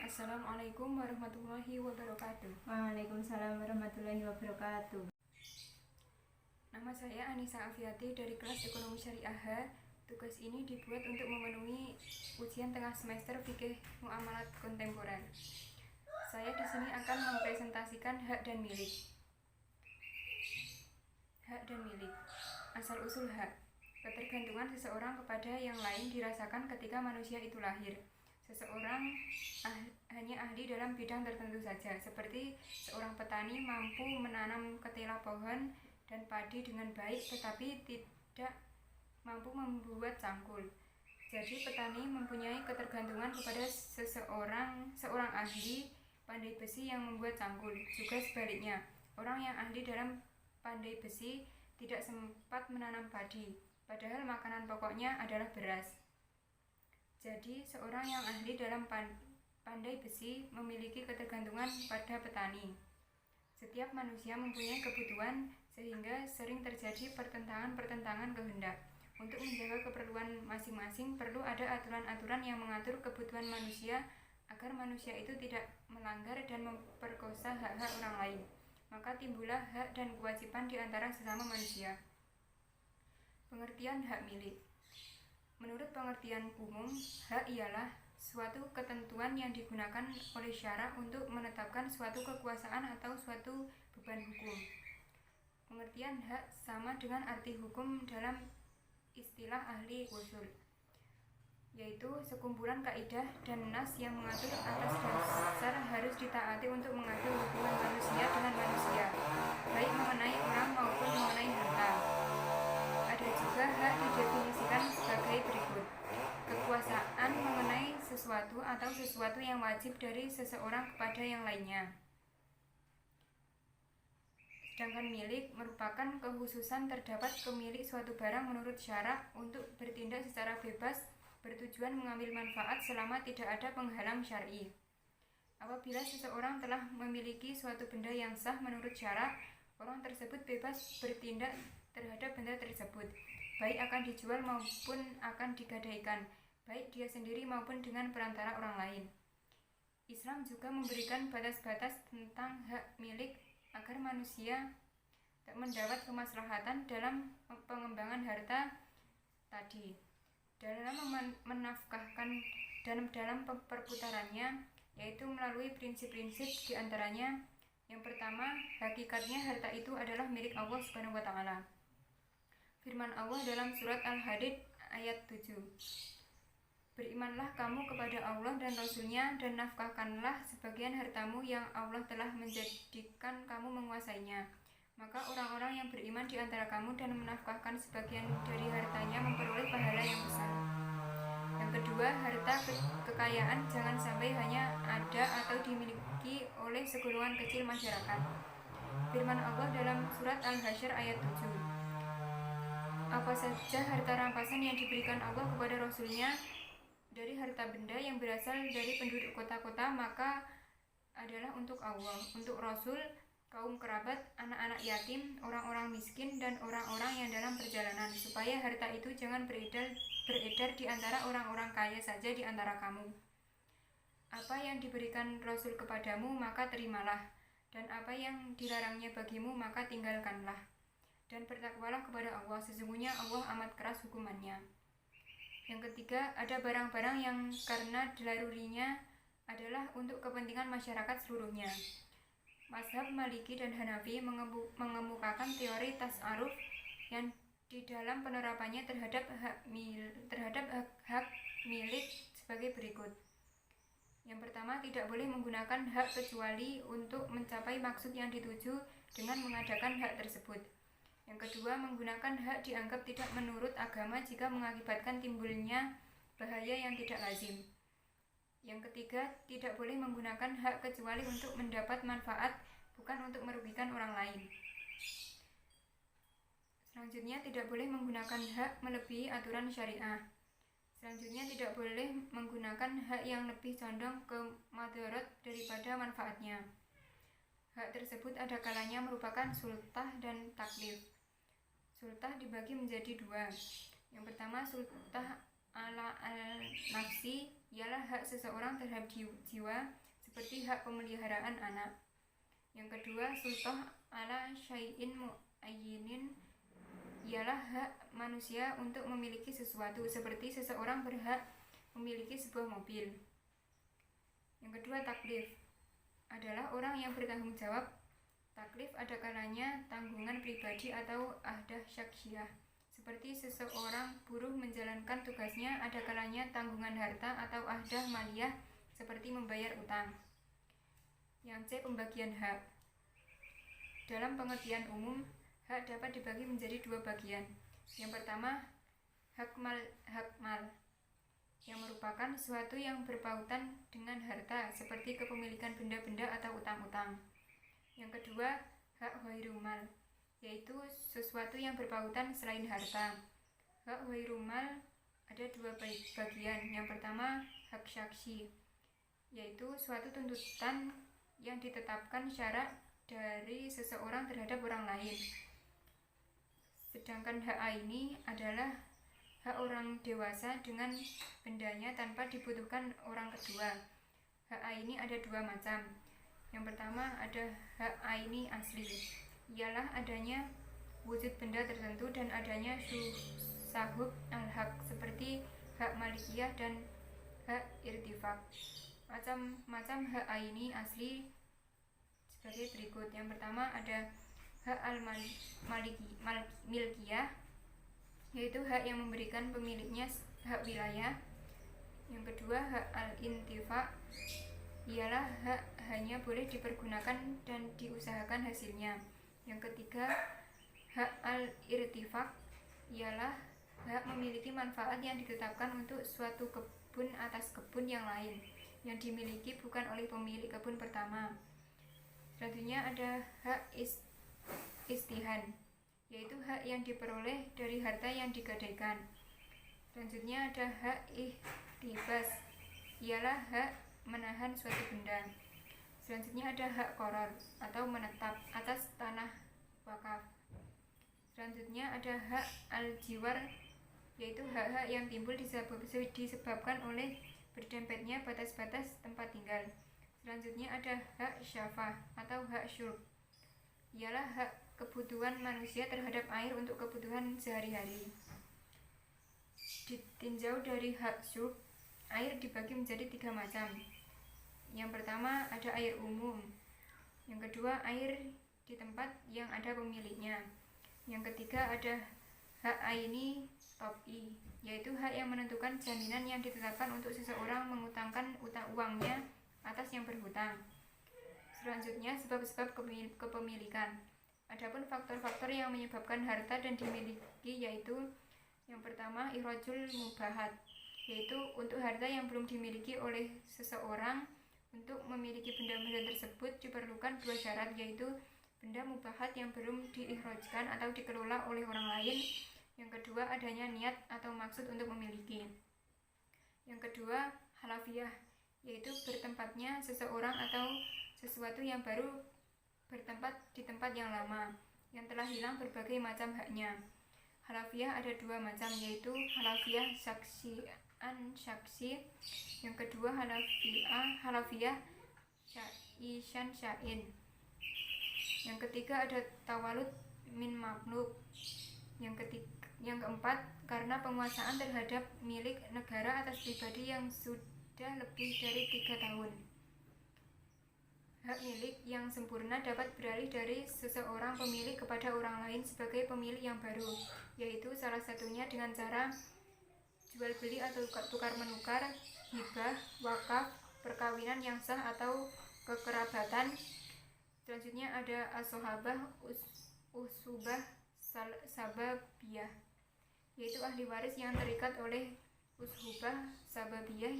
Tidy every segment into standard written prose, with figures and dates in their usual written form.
Assalamualaikum warahmatullahi wabarakatuh. Waalaikumsalam warahmatullahi wabarakatuh. Nama saya Anissa Afiati dari kelas Ekonomi Syariah H. Tugas ini dibuat untuk memenuhi ujian tengah semester Fikih Muamalat Kontemporer. Saya di sini akan mempresentasikan hak dan milik. Hak dan milik. Asal usul hak. Ketergantungan seseorang kepada yang lain dirasakan ketika manusia itu lahir. Seseorang hanya ahli dalam bidang tertentu saja, seperti seorang petani mampu menanam ketela pohon dan padi dengan baik, tetapi tidak mampu membuat cangkul. Jadi petani mempunyai ketergantungan kepada seorang ahli pandai besi yang membuat cangkul. Juga sebaliknya, orang yang ahli dalam pandai besi tidak sempat menanam padi, padahal makanan pokoknya adalah beras. Jadi, seorang yang ahli dalam pandai besi memiliki ketergantungan pada petani. Setiap manusia mempunyai kebutuhan, sehingga sering terjadi pertentangan kehendak. Untuk menjaga keperluan masing-masing, perlu ada aturan-aturan yang mengatur kebutuhan manusia agar manusia itu tidak melanggar dan memperkosa hak-hak orang lain. Maka timbullah hak dan kewajiban di antara sesama manusia. Pengertian hak milik. Menurut pengertian umum, hak ialah suatu ketentuan yang digunakan oleh syara untuk menetapkan suatu kekuasaan atau suatu beban hukum. Pengertian hak sama dengan arti hukum dalam istilah ahli usul, yaitu sekumpulan kaidah dan nas yang mengatur atas dasar harus ditaati untuk mengatur hubungan manusia dengan manusia, baik mengenai orang maupun mengenai harta. Ada juga hak didefinisikan sebagai berikut: kekuasaan mengenai sesuatu atau sesuatu yang wajib dari seseorang kepada yang lainnya. Sedangkan milik merupakan kekhususan terdapat pemilik suatu barang menurut syarak untuk bertindak secara bebas bertujuan mengambil manfaat selama tidak ada penghalang syar'i. Apabila seseorang telah memiliki suatu benda yang sah menurut syarak, orang tersebut bebas bertindak terhadap benda tersebut, baik akan dijual maupun akan digadaikan, baik dia sendiri maupun dengan perantara orang lain. Islam juga memberikan batas-batas tentang hak milik agar manusia tak mendapat kemaslahatan dalam pengembangan harta tadi, dalam menafkahkan dan dalam perputarannya, yaitu melalui prinsip-prinsip diantaranya. Yang pertama, hakikatnya harta itu adalah milik Allah Subhanahu wa Ta'ala. Firman Allah dalam surat Al-Hadid ayat 7. Berimanlah kamu kepada Allah dan Rasul-Nya dan nafkahkanlah sebagian hartamu yang Allah telah menjadikan kamu menguasainya. Maka orang-orang yang beriman di antara kamu dan menafkahkan sebagian dari hartanya memperoleh pahala yang besar. Yang kedua, harta kekayaan jangan sampai hanya ada atau dimiliki oleh segolongan kecil masyarakat. Firman Allah dalam surat Al-Hasyr ayat 7. Apa saja harta rampasan yang diberikan Allah kepada Rasul-Nya dari harta benda yang berasal dari penduduk kota-kota, maka adalah untuk Allah, untuk Rasul, kaum kerabat, anak-anak yatim, orang-orang miskin, dan orang-orang yang dalam perjalanan, supaya harta itu jangan beredar di antara orang-orang kaya saja di antara kamu. Apa yang diberikan Rasul kepadamu, maka terimalah, dan apa yang dilarangnya bagimu, maka tinggalkanlah. Dan bertakwalah kepada Allah, sesungguhnya Allah amat keras hukumannya. Yang ketiga, ada barang-barang yang karena dilarurinya adalah untuk kepentingan masyarakat seluruhnya. Mazhab Maliki dan Hanafi mengemukakan teori tasarruf yang di dalam penerapannya terhadap hak milik sebagai berikut. Yang pertama, tidak boleh menggunakan hak kecuali untuk mencapai maksud yang dituju dengan mengadakan hak tersebut. Yang kedua, menggunakan hak dianggap tidak menurut agama jika mengakibatkan timbulnya bahaya yang tidak lazim. Yang ketiga, tidak boleh menggunakan hak kecuali untuk mendapat manfaat, bukan untuk merugikan orang lain. Selanjutnya, tidak boleh menggunakan hak melebihi aturan syariah. Selanjutnya, tidak boleh menggunakan hak yang lebih condong ke madarat daripada manfaatnya. Hak tersebut ada kalanya merupakan sultah dan taklif. Sultah dibagi menjadi dua. Yang pertama, sultah ala al-nafsi ialah hak seseorang terhadap jiwa, seperti hak pemeliharaan anak. Yang kedua, sultah ala syai'in mu'ayyinin ialah hak manusia untuk memiliki sesuatu, seperti seseorang berhak memiliki sebuah mobil. Yang kedua, taklif adalah orang yang bertanggung jawab. Taklif ada kalanya tanggungan pribadi atau ahdah syakhsiyah, seperti seseorang buruh menjalankan tugasnya, ada kalanya tanggungan harta atau ahdah maliyah, seperti membayar utang. Yang C, pembagian hak. Dalam pengertian umum, hak dapat dibagi menjadi dua bagian. Yang pertama, hak mal yang merupakan sesuatu yang berpautan dengan harta, seperti kepemilikan benda-benda atau utang-utang. Yang kedua, hak ghairul mal, yaitu sesuatu yang berpautan selain harta. Hak ghairul mal ada dua bagian. Yang pertama, hak syakhsi, yaitu suatu tuntutan yang ditetapkan syarak dari seseorang terhadap orang lain. Sedangkan hak aini adalah hak orang dewasa dengan bendanya tanpa dibutuhkan orang kedua. Hak aini ada dua macam. Yang pertama ada hak aini asli, ialah adanya wujud benda tertentu dan adanya sahub al-haq, seperti hak malikiyah dan hak irtifak. Macam-macam hak aini asli sebagai berikut. Yang pertama ada hak al-milkiyah, yaitu hak yang memberikan pemiliknya hak wilayah. Yang kedua, hak al-intifa, ialah hak hanya boleh dipergunakan dan diusahakan hasilnya. Yang ketiga, hak al-irtifak, ialah hak memiliki manfaat yang ditetapkan untuk suatu kebun atas kebun yang lain yang dimiliki bukan oleh pemilik kebun pertama. Selanjutnya ada hak istihan, yaitu hak yang diperoleh dari harta yang digadaikan. Selanjutnya ada hak ihtibas, ialah hak menahan suatu benda. Selanjutnya ada hak qoror atau menetap atas tanah wakaf. Selanjutnya ada hak al-jiwar, yaitu hak-hak yang timbul disebabkan oleh berdempetnya batas-batas tempat tinggal. Selanjutnya ada hak syafah atau hak syurb, ialah hak kebutuhan manusia terhadap air untuk kebutuhan sehari-hari. Ditinjau dari hak syurb, air dibagi menjadi 3 macam. Yang pertama ada air umum. Yang kedua, air di tempat yang ada pemiliknya. Yang ketiga ada hak aini topi, yaitu hak yang menentukan jaminan yang ditetapkan untuk seseorang mengutangkan uangnya atas yang berhutang. Selanjutnya sebab-sebab kepemilikan. Adapun faktor-faktor yang menyebabkan harta dan dimiliki, yaitu yang pertama ikhrajul mubahat, yaitu untuk harta yang belum dimiliki oleh seseorang. Untuk memiliki benda-benda tersebut diperlukan 2 syarat, yaitu benda mubahat yang belum diikhrajkan atau dikelola oleh orang lain. Yang kedua, adanya niat atau maksud untuk memiliki. Yang kedua, halafiyah, yaitu bertempatnya seseorang atau sesuatu yang baru bertempat di tempat yang lama, yang telah hilang berbagai macam haknya. Halafiyah ada 2 macam, yaitu halafiyah syaksi. Yang kedua, halafiyah syain. Yang ketiga ada tawalud min mamluk. Yang keempat, karena penguasaan terhadap milik negara atas pribadi yang sudah lebih dari 3 tahun. Hak milik yang sempurna dapat beralih dari seseorang pemilik kepada orang lain sebagai pemilik yang baru, yaitu salah satunya dengan cara jual beli atau tukar menukar, hibah, wakaf, perkawinan yang sah atau kekerabatan. Selanjutnya ada as-sohabah, usubah, sababiyah, yaitu ahli waris yang terikat oleh usubah sababiyah,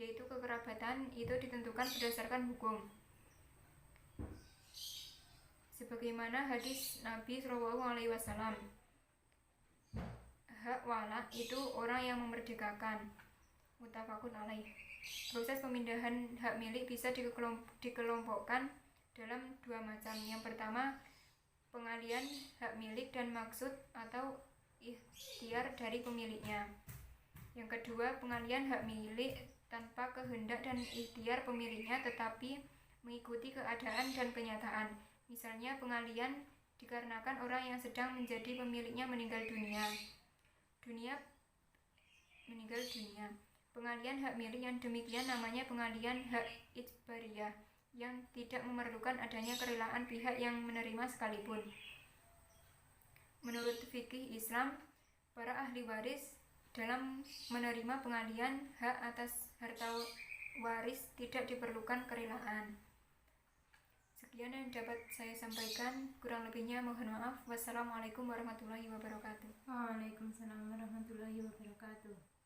yaitu kekerabatan itu ditentukan berdasarkan hukum. Sebagaimana hadis Nabi SAW, hak wala itu orang yang memerdekakan. Muttafaqun alaih. Proses pemindahan hak milik bisa dikelompokkan dalam 2 macam. Yang pertama, pengalian hak milik dan maksud atau ikhtiar dari pemiliknya. Yang kedua, pengalihan hak milik tanpa kehendak dan ikhtiar pemiliknya tetapi mengikuti keadaan dan kenyataan. Misalnya pengalihan dikarenakan orang yang sedang menjadi pemiliknya meninggal dunia. Pengalihan hak milik yang demikian namanya pengalihan hak ijbariyah yang tidak memerlukan adanya kerelaan pihak yang menerima sekalipun. Menurut fikih Islam, para ahli waris dalam menerima pengalihan hak atas harta waris tidak diperlukan kerelaan. Sekian yang dapat saya sampaikan, kurang lebihnya mohon maaf. Wassalamualaikum warahmatullahi wabarakatuh. Waalaikumsalam warahmatullahi wabarakatuh.